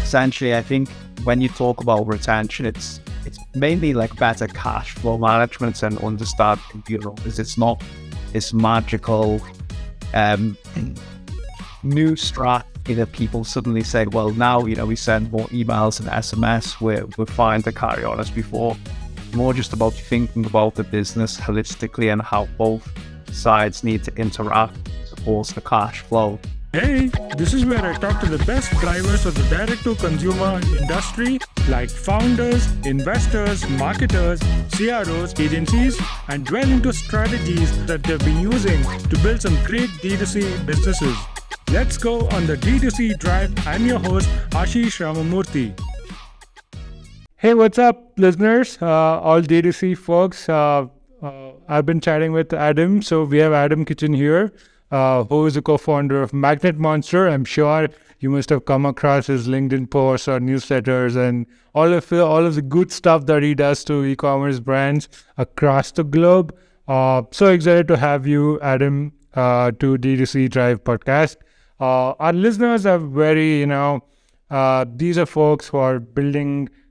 Essentially, I think when you talk about retention, it's mainly like better cash flow management and understanding, because it's not this magical new strategy that people suddenly say, well, now, we send more emails and SMS, we're fine to carry on as before. More just about thinking about the business holistically and how both sides need to interact to support the cash flow. Hey, this is where I talk to the best drivers of the direct-to-consumer industry, like founders, investors, marketers, CROs, agencies, and dwell into strategies that they've been using to build some great D2C businesses. Let's go on the D2C drive. I'm your host, Ashish Ramamurthy. Hey, what's up, listeners? All D2C folks. I've been chatting with Adam. So we have Adam Kitchen here, who is a co-founder of Magnet Monster. I'm sure you must have come across his LinkedIn posts or newsletters and all of the good stuff that he does to e-commerce brands across the globe. So excited to have you, Adam, to D2C Drive podcast. Our listeners are very, these are folks who are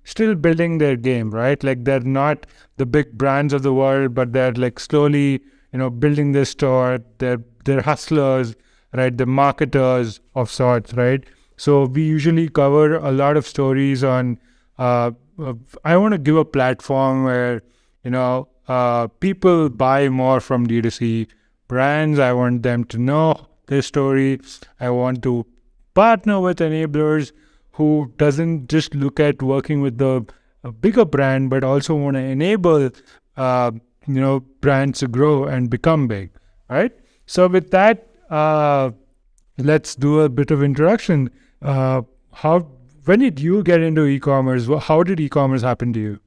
still building their game, right? Like they're not the big brands of the world, but they're like slowly, building their store. They're hustlers, right? They're marketers of sorts, right? So we usually cover a lot of stories on, I want to give a platform where, people buy more from D2C brands. I want them to know their story. I want to partner with enablers who doesn't just look at working with the bigger brand, but also want to enable, brands to grow and become big, right? So with that, let's do a bit of introduction. When did you get into e-commerce? How did e-commerce happen to you?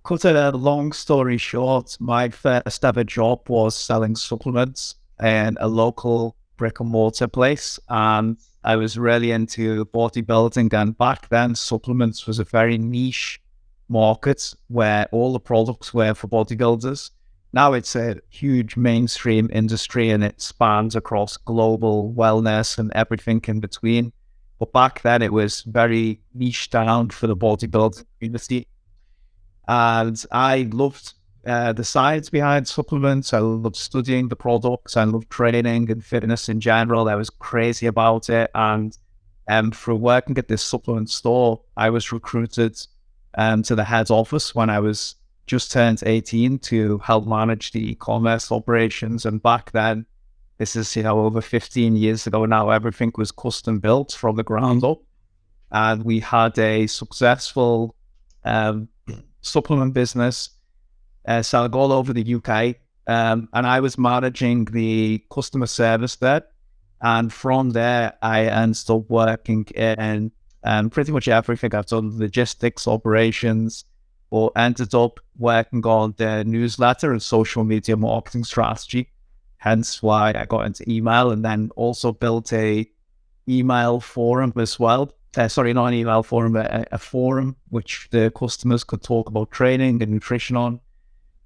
Cut a long story short, my first ever job was selling supplements in a local brick and mortar place. And I was really into bodybuilding. And back then, supplements was a very niche market where all the products were for bodybuilders. Now it's a huge mainstream industry and it spans across global wellness and everything in between. But back then it was very niche down for the bodybuilding community. And I loved the science behind supplements. I loved studying the products. I loved training and fitness in general. I was crazy about it. And through working at this supplement store, I was recruited to the head office when I was just turned 18 to help manage the e-commerce operations. And back then, this is, over 15 years ago now, everything was custom built from the ground up. And we had a successful supplement business selling all over the UK. And I was managing the customer service there. And from there, I ended up working in pretty much everything. I've done logistics, operations, or ended up working on the newsletter and social media marketing strategy. Hence why I got into email, and then also built a email forum as well. Sorry, not an email forum, a forum which the customers could talk about training and nutrition on.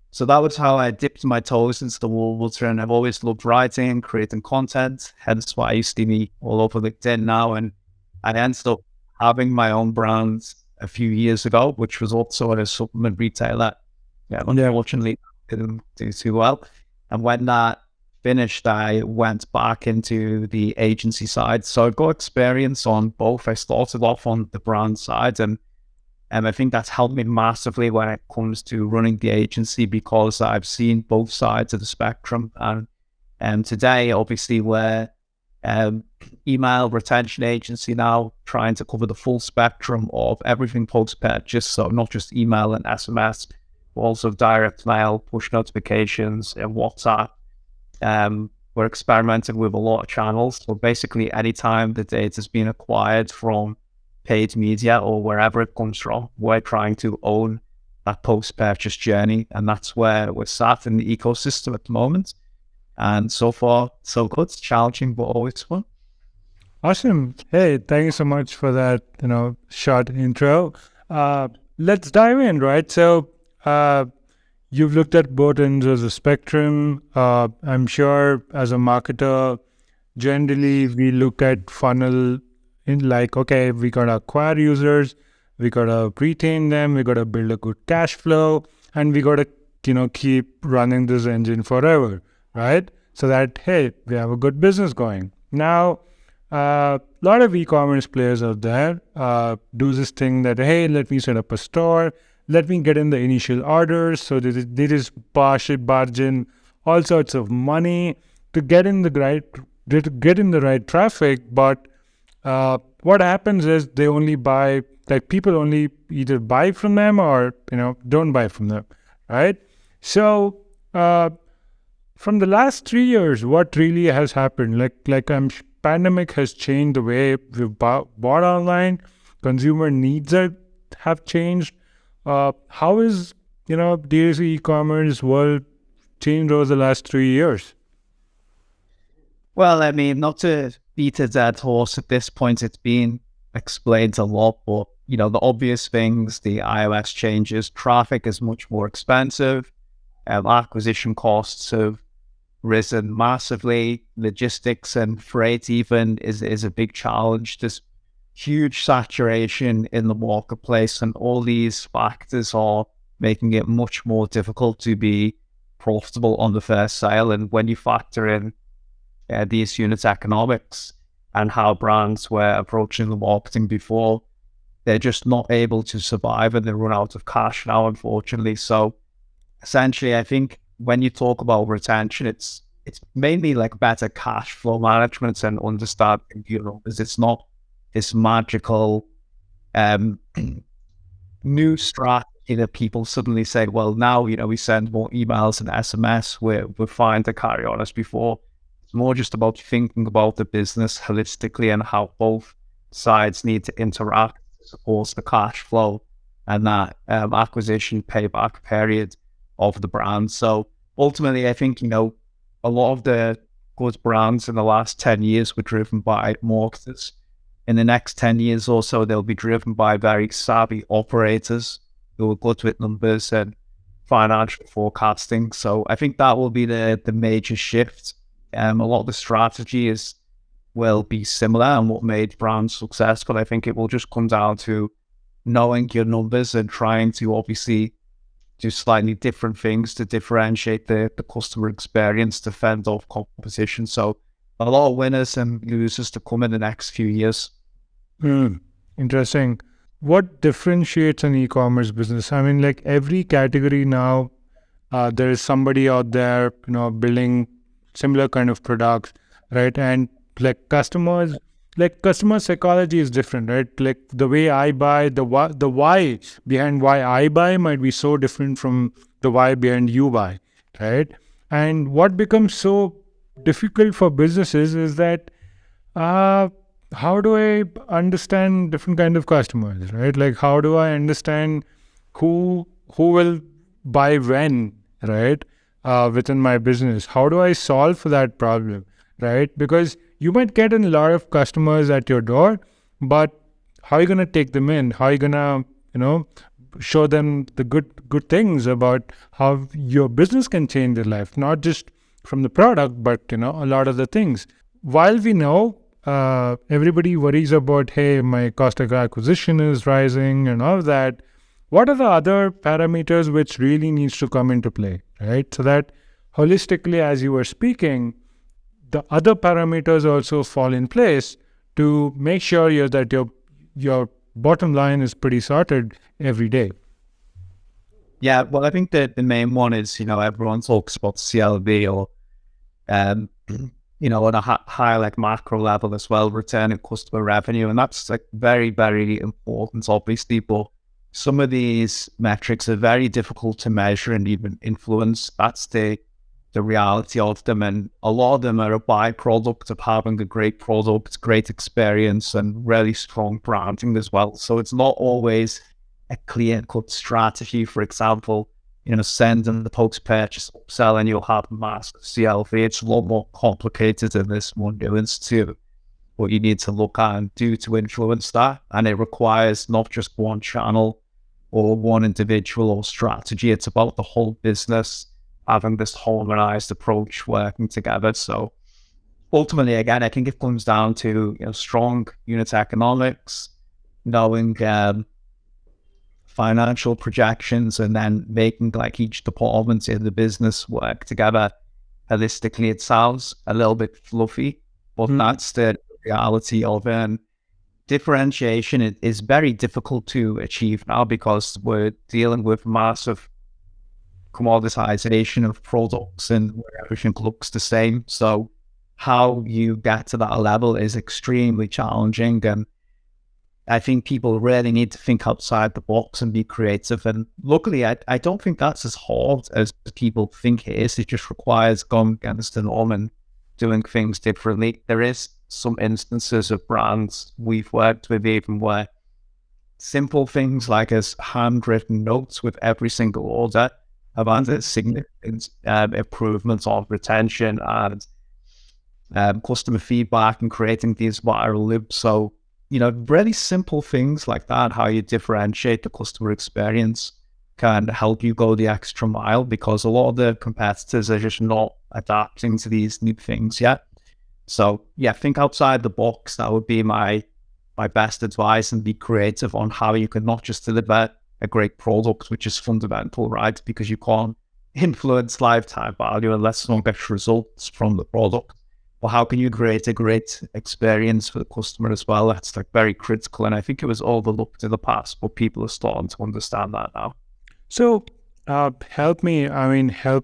So that was how I dipped my toes into the water, and I've always loved writing, creating content. Hence why you see me all over LinkedIn now. And I ended up having my own brand a few years ago, which was also at a supplement retailer. Unfortunately, didn't do too well. And when that finished, I went back into the agency side. So I got experience on both. I started off on the brand side, and I think that's helped me massively when it comes to running the agency, because I've seen both sides of the spectrum. And today, obviously, we're email retention agency now, trying to cover the full spectrum of everything post-purchase. So not just email and SMS, but also direct mail, push notifications, and WhatsApp. We're experimenting with a lot of channels. So basically, anytime the data has been acquired from paid media or wherever it comes from, we're trying to own that post-purchase journey. And that's where we're sat in the ecosystem at the moment. And so far, so good. It's challenging, but always fun. Awesome. Hey, thank you so much for that, short intro. Let's dive in, right? So you've looked at both ends of the spectrum. I'm sure as a marketer, generally we look at funnel in like, okay, we got to acquire users, we got to retain them, we got to build a good cash flow, and we got to, keep running this engine forever, right? So that, hey, we have a good business going. Now, a lot of e-commerce players out there do this thing that, hey, let me set up a store, let me get in the initial orders, so they just barge in all sorts of money to get in the right traffic. But what happens is they only buy, like people only either buy from them or don't buy from them, right? So from the last 3 years, what really has happened? Pandemic has changed the way we've bought online. Consumer needs have changed. How is D2C e-commerce world changed over the last 3 years? Well, I mean, not to beat a dead horse at this point, it's been explained a lot, but the obvious things, the iOS changes, traffic is much more expensive, acquisition costs have risen massively, logistics and freight even is a big challenge. There's huge saturation in the marketplace, and all these factors are making it much more difficult to be profitable on the first sale. And when you factor in these unit economics and how brands were approaching the marketing before, they're just not able to survive and they run out of cash now, unfortunately. So essentially, I think when you talk about retention, it's mainly like better cash flow management and understanding, because it's not this magical new strategy that people suddenly say, well, now, we send more emails and SMS, we're fine to carry on as before. It's more just about thinking about the business holistically and how both sides need to interact to support the cash flow and that acquisition payback period of the brand. So ultimately, I think, a lot of the good brands in the last 10 years were driven by marketers. In the next 10 years or so, they'll be driven by very savvy operators who are good with numbers and financial forecasting. So I think that will be the major shift. A lot of the strategy will be similar and what made brands successful. I think it will just come down to knowing your numbers and trying to obviously do slightly different things to differentiate the customer experience to fend off competition. So a lot of winners and losers to come in the next few years. Interesting. What differentiates an e-commerce business? I mean, like every category now, there is somebody out there, building similar kind of products, right? And customer psychology is different, right? Like the way I buy, the why behind why I buy might be so different from the why behind you buy, right? And what becomes so difficult for businesses is that how do I understand different kind of customers, right? Like how do I understand who will buy when, right? Within my business, how do I solve for that problem, right? Because you might get a lot of customers at your door, but how are you going to take them in? How are you going to, show them the good things about how your business can change their life, not just from the product, but, a lot of the things. While we know everybody worries about, hey, my cost of acquisition is rising and all of that, what are the other parameters which really needs to come into play, right? So that holistically, as you were speaking, the other parameters also fall in place to make sure that your bottom line is pretty sorted every day. Yeah, well, I think that the main one is, everyone talks about CLV or, on a high like macro level as well, return on customer revenue. And that's like very, very important, obviously, but some of these metrics are very difficult to measure and even influence. That's the reality of them. And a lot of them are a byproduct of having a great product, great experience, and really strong branding as well. So it's not always a clear-cut strategy. For example, sending the post-purchase upsell and you'll have massive CLV. It's a lot more complicated than this, more nuanced to what you need to look at and do to influence that. And it requires not just one channel or one individual or strategy. It's about the whole business having this harmonized approach working together. So ultimately, again, I think it comes down to, strong unit economics, knowing financial projections, and then making like each department in the business work together holistically. It sounds a little bit fluffy, but that's the reality of differentiation. It is very difficult to achieve now because we're dealing with massive commoditization of products and where everything looks the same. So how you get to that level is extremely challenging. And I think people really need to think outside the box and be creative. And luckily, I don't think that's as hard as people think it is. It just requires going against the norm and doing things differently. There is some instances of brands we've worked with even where simple things like as handwritten notes with every single order have had significant improvements on retention and customer feedback and creating these viral loops. So, really simple things like that, how you differentiate the customer experience, can help you go the extra mile, because a lot of the competitors are just not adapting to these new things yet. So yeah, think outside the box. That would be my best advice, and be creative on how you can not just deliver a great product, which is fundamental, right? Because you can't influence lifetime value unless someone gets results from the product. But how can you create a great experience for the customer as well? That's like very critical. And I think it was overlooked in the past, but people are starting to understand that now. So, help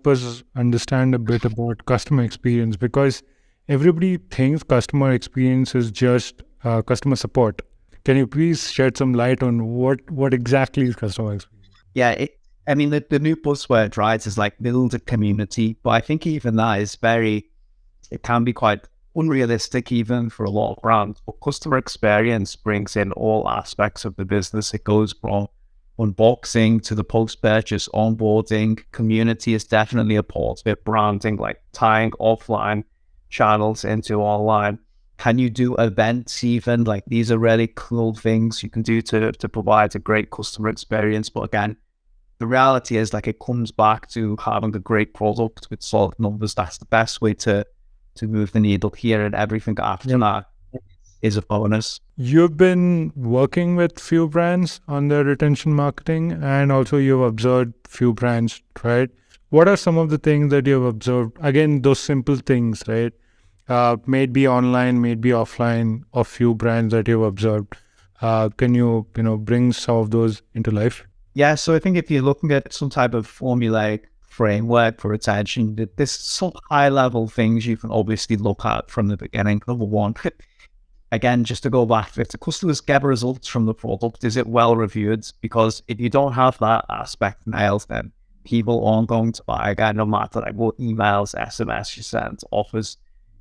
us understand a bit about customer experience, because everybody thinks customer experience is just customer support. Can you please shed some light on what exactly is customer experience? Yeah, the new buzzword, right, is like build a community. But I think even that is it can be quite unrealistic even for a lot of brands. But customer experience brings in all aspects of the business. It goes from unboxing to the post-purchase onboarding. Community is definitely a part of it. Branding, like tying offline channels into online. Can you do events even? Like, these are really cool things you can do to provide a great customer experience. But again, the reality is, like, it comes back to having a great product with solid numbers. That's the best way to move the needle here, and everything after that is a bonus. You've been working with few brands on their retention marketing, and also you've observed few brands, right? What are some of the things that you've observed? Again, those simple things, right? Maybe online, maybe offline, of few brands that you've observed. Can you bring some of those into life? Yeah, so I think if you're looking at some type of formulaic framework for retention, there's some high-level things you can obviously look at from the beginning. Number one, again, just to go back, if the customers get results from the product, is it well reviewed? Because if you don't have that aspect nailed, then people aren't going to buy. Again, no matter like what emails, SMS you send, offers,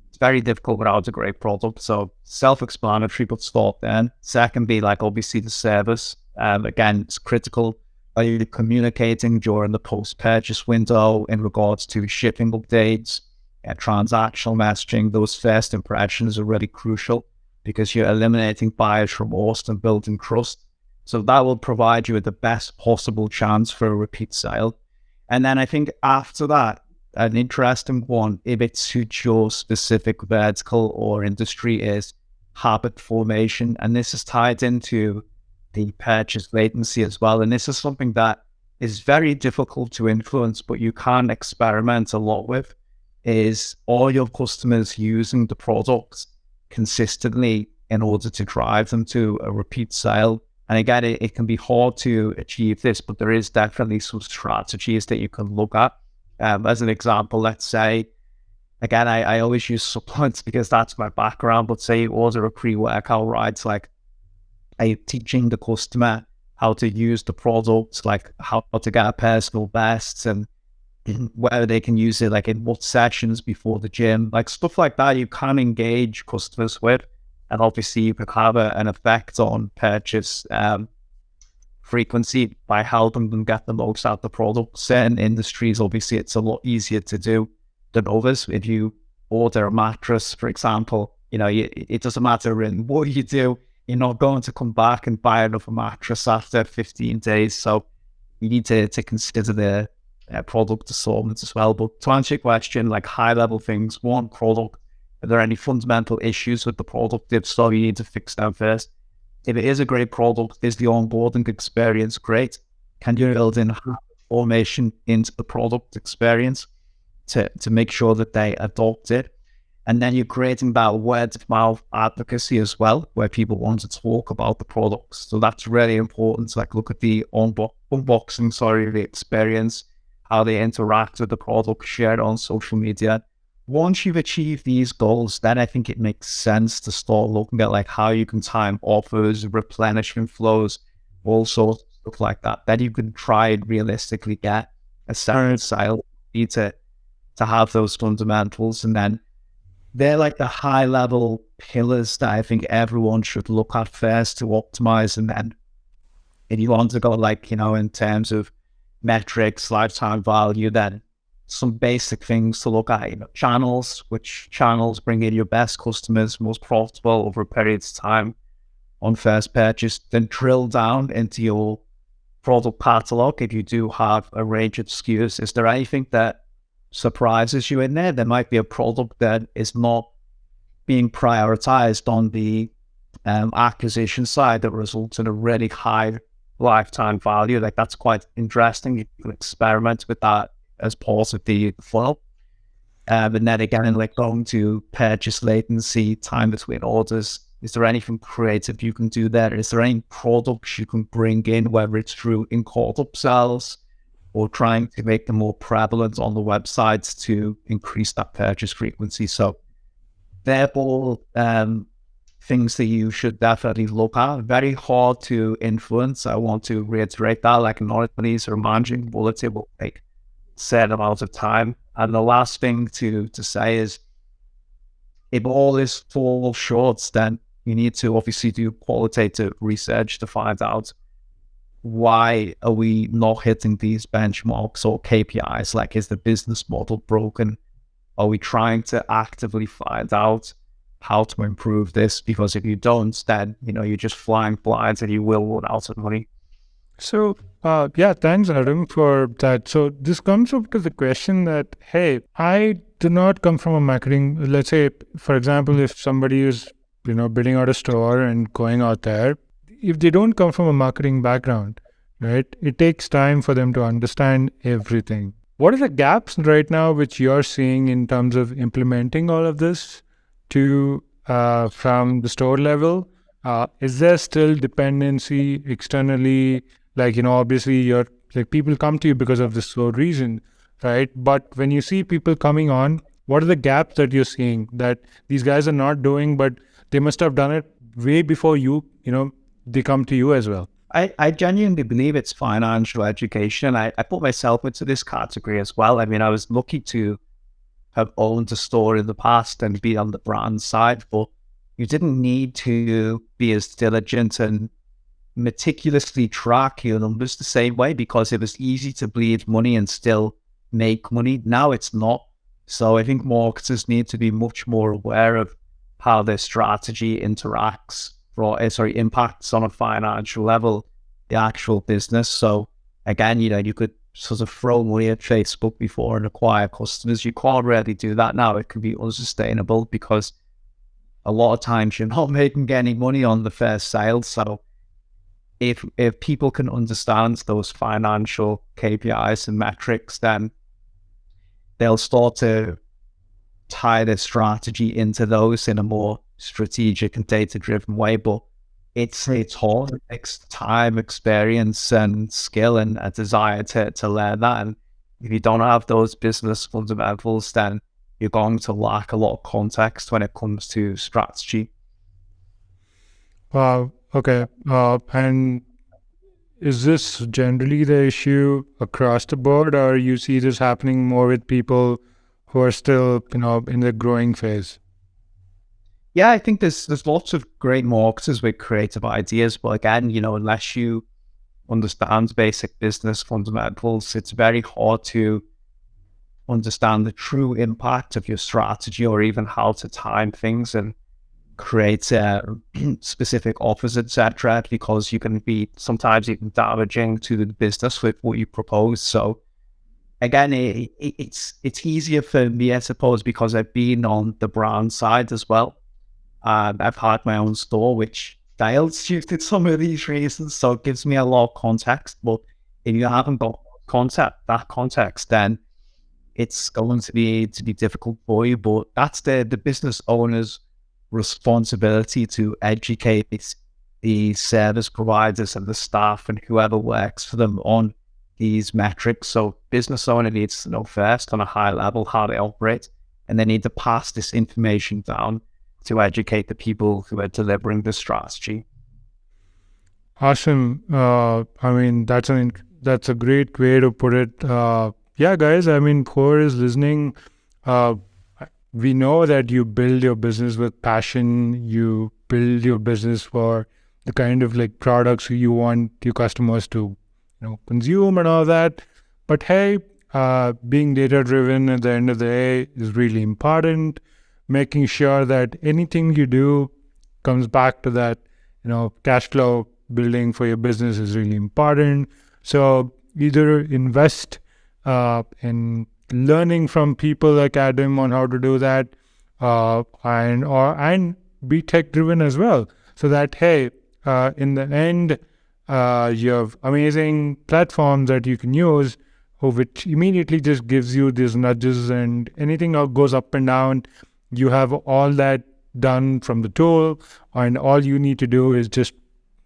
it's very difficult without a great product. So self-explanatory, but start then. Second, be like obviously the service. Again, it's critical. Are you communicating during the post-purchase window in regards to shipping updates, transactional messaging? Those first impressions are really crucial because you're eliminating buyer's remorse and building trust. So that will provide you with the best possible chance for a repeat sale. And then I think after that, an interesting one, if it suits your specific vertical or industry, is habit formation. And this is tied into the purchase latency as well. And this is something that is very difficult to influence, but you can experiment a lot with. Is all your customers using the products consistently in order to drive them to a repeat sale? And again, it can be hard to achieve this, but there is definitely some strategies that you can look at. As an example, let's say, again, I always use supplements because that's my background, but say you order a pre-workout, right? Like, are you teaching the customer how to use the product, like how to get a personal best, and whether they can use it like in what sessions before the gym, like stuff like that you can engage customers with. And obviously you can have an effect on purchase frequency by helping them get the most out of the product. Certain industries, obviously, it's a lot easier to do than others. If you order a mattress, for example, it doesn't matter in what you do, you're not going to come back and buy another mattress after 15 days. So you need to consider the product assortment as well. But to answer your question, like high level things, one, product, Are there any fundamental issues with the product? If so, you need to fix them first. If it is a great product, is the onboarding experience great? Can you build in formation into the product experience to make sure that they adopt it? And then you're creating that word of mouth advocacy as well, where people want to talk about the products. So that's really important to look at the unboxing, the experience, how they interact with the product, share it on social media. Once you've achieved these goals, then I think it makes sense to start looking at how you can time offers, replenishment flows, all sorts of stuff like that. Then you can try and realistically get a certain sale. You need to have those fundamentals, and then they're the high level pillars that I think everyone should look at first to optimize. And then if you want to go in terms of metrics, lifetime value, then some basic things to look at, channels, which channels bring in your best customers, most profitable over periods of time on first purchase, then drill down into your product catalog. If you do have a range of SKUs, is there anything that surprises you in there? There might be a product that is not being prioritized on the acquisition side that results in a really high lifetime value. That's quite interesting. You can experiment with that as part of the funnel. And then again, going to purchase latency, time between orders, is there anything creative you can do there? Is there any products you can bring in, whether it's through in-cart upsells or trying to make them more prevalent on the websites to increase that purchase frequency? So they're all things that you should definitely look at. Very hard to influence. I want to reiterate that. Not everybody's are managing volatility will take a certain amount of time. And the last thing to say is, if all this falls short, then you need to obviously do qualitative research to find out why are we not hitting these benchmarks or KPIs? Is the business model broken? Are we trying to actively find out how to improve this? Because if you don't, then, you're just flying blind and you will run out of money. So, thanks, Adam, for that. So this comes up to the question that, hey, I do not come from a marketing, let's say, for example, if somebody is, building out a store and going out there, if they don't come from a marketing background, right, it takes time for them to understand everything. What are the gaps right now which you're seeing in terms of implementing all of this to from the store level? Is there still dependency externally? Obviously you're people come to you because of this sole reason, right? But when you see people coming on, what are the gaps that you're seeing that these guys are not doing, but they must have done it way before they come to you as well? I genuinely believe it's financial education. I put myself into this category as well. I was lucky to have owned a store in the past and be on the brand side, but you didn't need to be as diligent and meticulously track your numbers the same way, because it was easy to bleed money and still make money. Now it's not. So I think marketers need to be much more aware of how their strategy impacts on a financial level, the actual business. So again, you could sort of throw money at Facebook before and acquire customers. You can't really do that now. It can be unsustainable because a lot of times you're not making any money on the first sale. So if people can understand those financial KPIs and metrics, then they'll start to tie their strategy into those in a more strategic and data-driven way. But it's hard. It takes time, experience, and skill, and a desire to learn that. And if you don't have those business fundamentals, then you're going to lack a lot of context when it comes to strategy. Wow. Okay. And is this generally the issue across the board, or you see this happening more with people who are still, in the growing phase? Yeah, I think there's lots of great marketers with creative ideas, but again, unless you understand basic business fundamentals, it's very hard to understand the true impact of your strategy, or even how to time things and create specific offers, etc., because you can be sometimes even damaging to the business with what you propose. So again, it's easier for me, I suppose, because I've been on the brand side as well. I've had my own store, which failed due to some of these reasons, so it gives me a lot of context. But if you haven't got that context, then it's going to be difficult for you. But that's the business owner's responsibility to educate the service providers and the staff and whoever works for them on these metrics. So business owner needs to know first on a high level how they operate, and they need to pass this information down to educate the people who are delivering the strategy. Awesome. I mean, that's a great way to put it. Yeah, guys. I mean, whoever is listening, we know that you build your business with passion. You build your business for the kind of like products you want your customers to, consume and all that. But hey, being data driven at the end of the day is really important. Making sure that anything you do comes back to that, cash flow building for your business is really important. So either invest in learning from people like Adam on how to do that, and be tech driven as well. So that hey, in the end, you have amazing platforms that you can use, which immediately just gives you these nudges, and anything that goes up and down, you have all that done from the tool, and all you need to do is just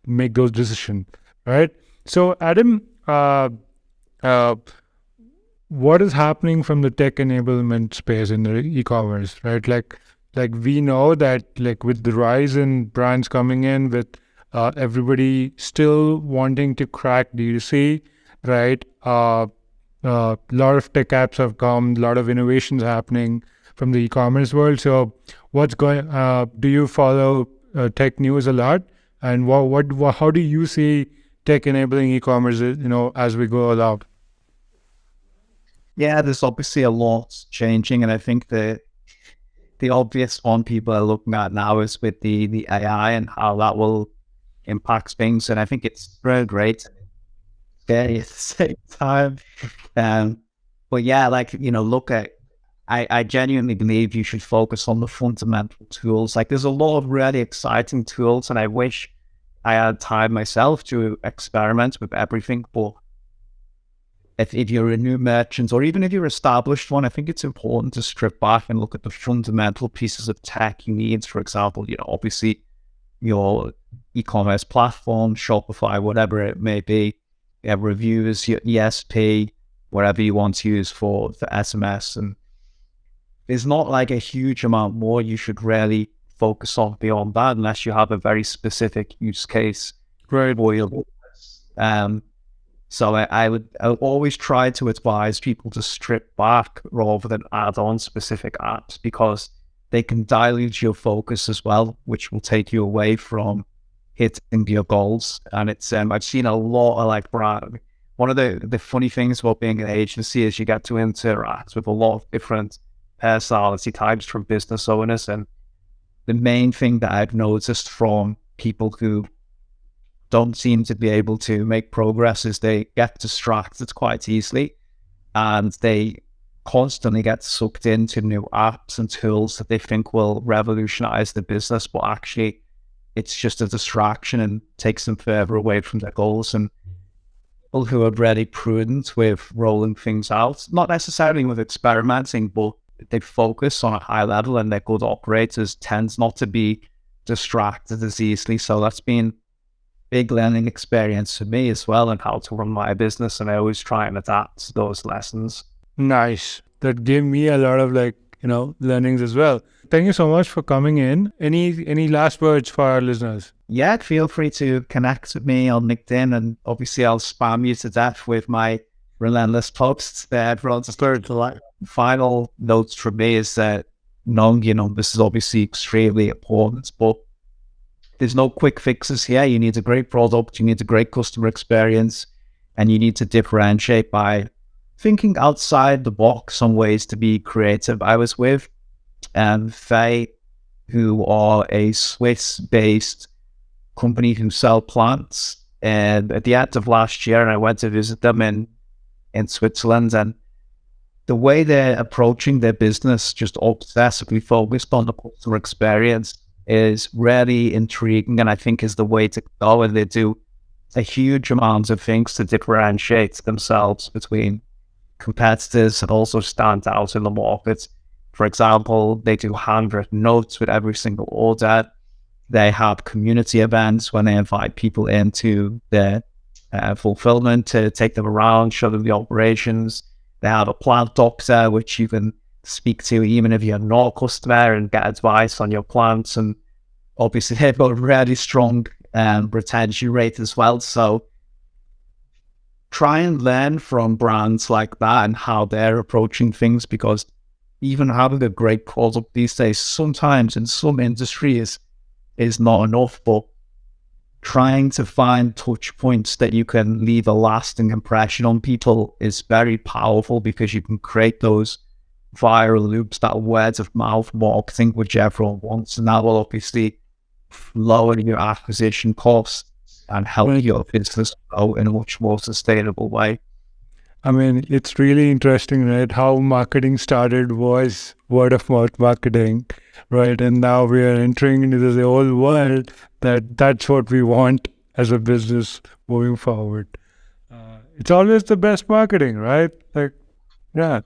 make those decisions, right? So Adam, what is happening from the tech enablement space in the e-commerce, right? Like we know that like with the rise in brands coming in, with everybody still wanting to crack D2C, right? A lot of tech apps have come, a lot of innovations happening from the e-commerce world. So what's going, do you follow tech news a lot? And how do you see tech enabling e-commerce, as we go along? Yeah, there's obviously a lot changing, and I think the obvious one people are looking at now is with the AI and how that will impact things. And I think it's very great, scary at the same time. But yeah, look at, I genuinely believe you should focus on the fundamental tools. Like there's a lot of really exciting tools, and I wish I had time myself to experiment with everything. But if you're a new merchant, or even if you're established one, I think it's important to strip back and look at the fundamental pieces of tech you need. For example, obviously your e-commerce platform, Shopify, whatever it may be, you have reviews, your ESP, whatever you want to use for SMS. And there's not like a huge amount more you should really focus on beyond that, unless you have a very specific use case. Right. For your business. So I would always try to advise people to strip back rather than add on specific apps, because they can dilute your focus as well, which will take you away from hitting your goals. And it's I've seen a lot of like brand. One of the funny things about being an agency is you get to interact with a lot of different personality types from business owners. And the main thing that I've noticed from people who don't seem to be able to make progress is they get distracted quite easily, and they constantly get sucked into new apps and tools that they think will revolutionize the business, but actually it's just a distraction and takes them further away from their goals. And people who are really prudent with rolling things out, not necessarily with experimenting, but they focus on a high level and they're good operators, tends not to be distracted as easily. So that's been big learning experience for me as well, and how to run my business. And I always try and adapt those lessons. Nice. That gave me a lot of learnings as well. Thank you so much for coming in. Any last words for our listeners? Yeah, feel free to connect with me on LinkedIn, and obviously I'll spam you to death with my relentless posts there. Everyone's final notes from me is that knowing your numbers is obviously extremely important, but there's no quick fixes here. You need a great product, you need a great customer experience, and you need to differentiate by thinking outside the box on ways to be creative. I was with Faye, who are a Swiss-based company who sell plants, and at the end of last year, I went to visit them in Switzerland, and the way they're approaching their business, just obsessively focused on the customer experience, is really intriguing, and I think is the way to go. And they do a huge amount of things to differentiate themselves between competitors and also stand out in the market. For example, they do handwritten notes with every single order. They have community events when they invite people into their fulfillment to take them around, show them the operations. They have a plant doctor, which you can speak to even if you're not a customer and get advice on your plants. And obviously they've got a really strong retention rate as well. So try and learn from brands like that and how they're approaching things, because even having a great product these days, sometimes in some industries is not enough, but trying to find touch points that you can leave a lasting impression on people is very powerful, because you can create those viral loops, that word of mouth marketing, which everyone wants, and that will obviously lower your acquisition costs and help your business grow in a much more sustainable way. I mean, it's really interesting, right? How marketing started was word of mouth marketing, right? And now we are entering into the old world that's what we want as a business moving forward. It's always the best marketing, right? Like, yeah.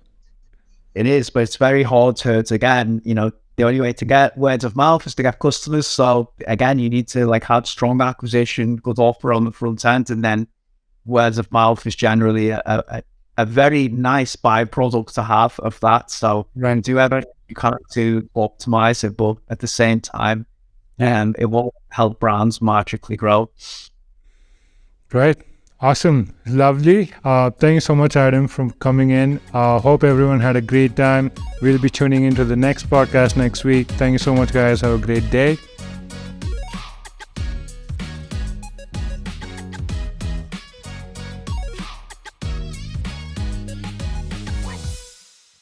It is, but it's very hard to get, the only way to get word of mouth is to get customers. So again, you need to have strong acquisition, good offer on the front end, and then word of mouth is generally a very nice byproduct to have of that. So do everything you can to optimize it, but at the same time, it will help brands magically grow. Right. Awesome. Lovely. Thank you so much, Adam, for coming in. Hope everyone had a great time. We'll be tuning into the next podcast next week. Thank you so much, guys. Have a great day.